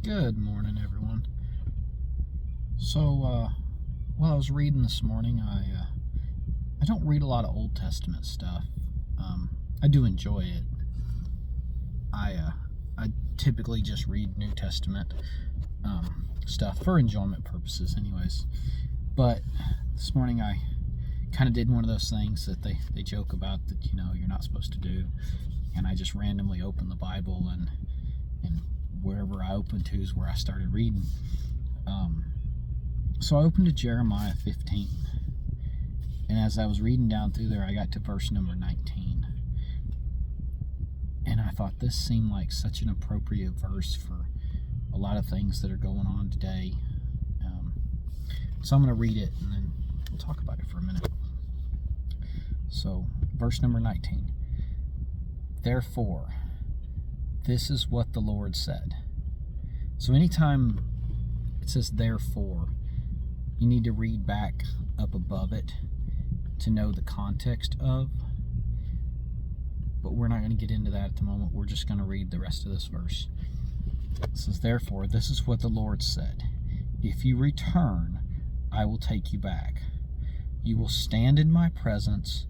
Good morning, everyone. So, while I was reading this morning, I don't read a lot of Old Testament stuff. I do enjoy it. I typically just read New Testament stuff for enjoyment purposes, anyways. But this morning I kind of did one of those things that they joke about that you're not supposed to do, and I just randomly opened the Bible and wherever I opened to is where I started reading. So I opened to Jeremiah 15, and as I was reading down through there, I got to verse number 19, and I thought this seemed like such an appropriate verse for a lot of things that are going on today. So I'm going to read it, and then we'll talk about it for a minute. So, verse number 19. Therefore, this is what the Lord said. So anytime it says therefore, you need to read back up above it to know the context of. But we're not going to get into that at the moment. We're just going to read the rest of this verse. It says, therefore, this is what the Lord said. If you return, I will take you back. You will stand in my presence,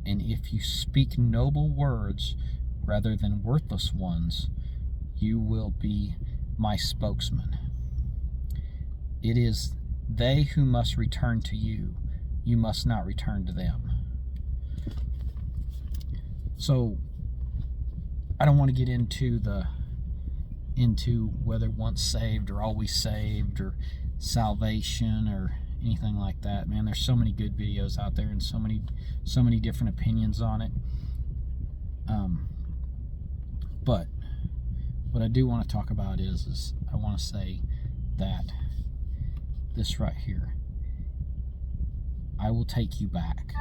and if you speak noble words rather than worthless ones, you will be my spokesman. It is they who must return to you. You must not return to them. So I don't want to get into whether once saved or always saved or salvation or anything like that. Man, there's so many good videos out there and so many different opinions on it. But what I do want to talk about is I want to say that this right here, I will take you back.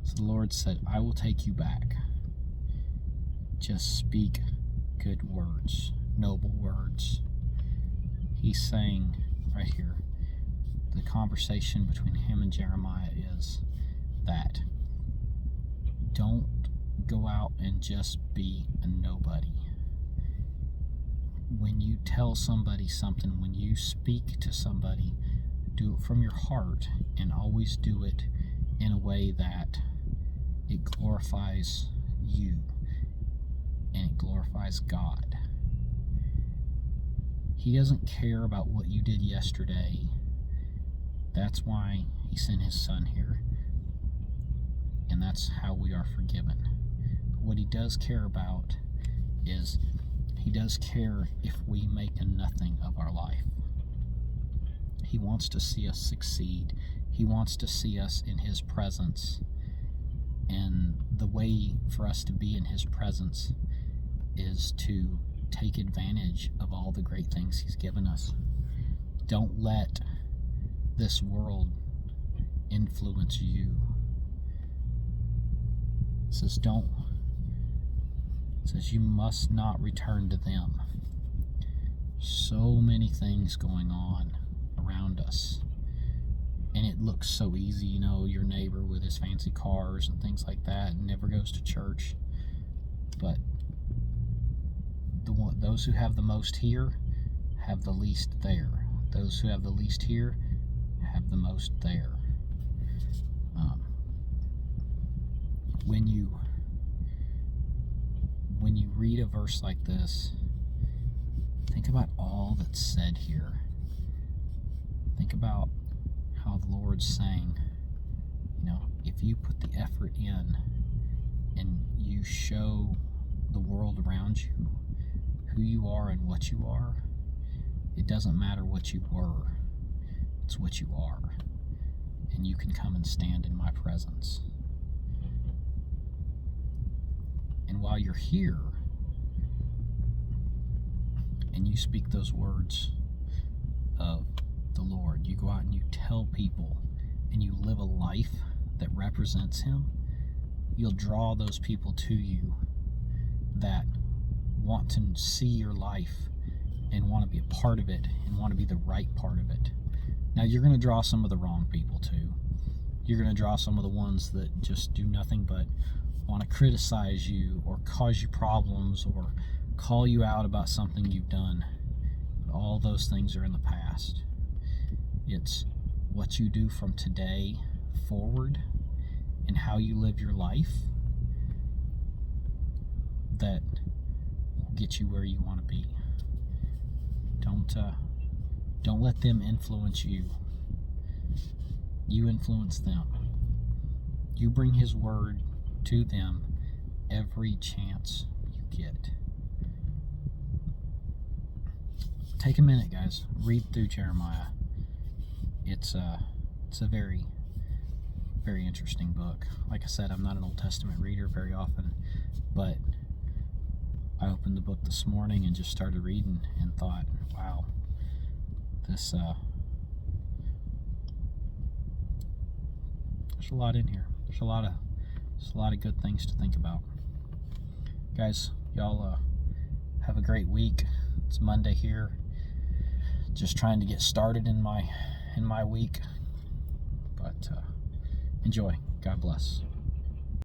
So the Lord said, I will take you back. Just speak good words, noble words. He's saying right here, the conversation between him and Jeremiah is that don't go out and just be a nobody. When you tell somebody something, when you speak to somebody, do it from your heart, and always do it in a way that it glorifies you and it glorifies God. He doesn't care about what you did yesterday. That's why he sent his son here, and that's how we are forgiven. But what he does care about is he does care if we make a nothing of our life. He wants to see us succeed. He wants to see us in his presence. And the way for us to be in his presence is to take advantage of all the great things he's given us. Don't let this world influence you. It says you must not return to them. So many things going on around us, and it looks so easy. Your neighbor with his fancy cars and things like that and never goes to church. But those who have the most here have the least there. Those who have the least here have the most there. When you read a verse like this, think about all that's said here. Think about how the Lord's saying, if you put the effort in and you show the world around you who you are and what you are, it doesn't matter what you were, it's what you are. And you can come and stand in my presence. And while you're here and you speak those words of the Lord, you go out and you tell people and you live a life that represents him, you'll draw those people to you that want to see your life and want to be a part of it and want to be the right part of it. Now, you're going to draw some of the wrong people too. You're going to draw some of the ones that just do nothing but want to criticize you or cause you problems or call you out about something you've done. But all those things are in the past. It's what you do from today forward and how you live your life that will get you where you want to be. Don't let them influence you. You influence them. You bring His word to them every chance you get. Take a minute, guys. Read through Jeremiah. It's a very, very interesting book. Like I said, I'm not an Old Testament reader very often, but I opened the book this morning and just started reading and thought, wow, there's a lot in here. There's a lot of good things to think about. Guys, y'all have a great week. It's Monday here. Just trying to get started in my week. But enjoy. God bless.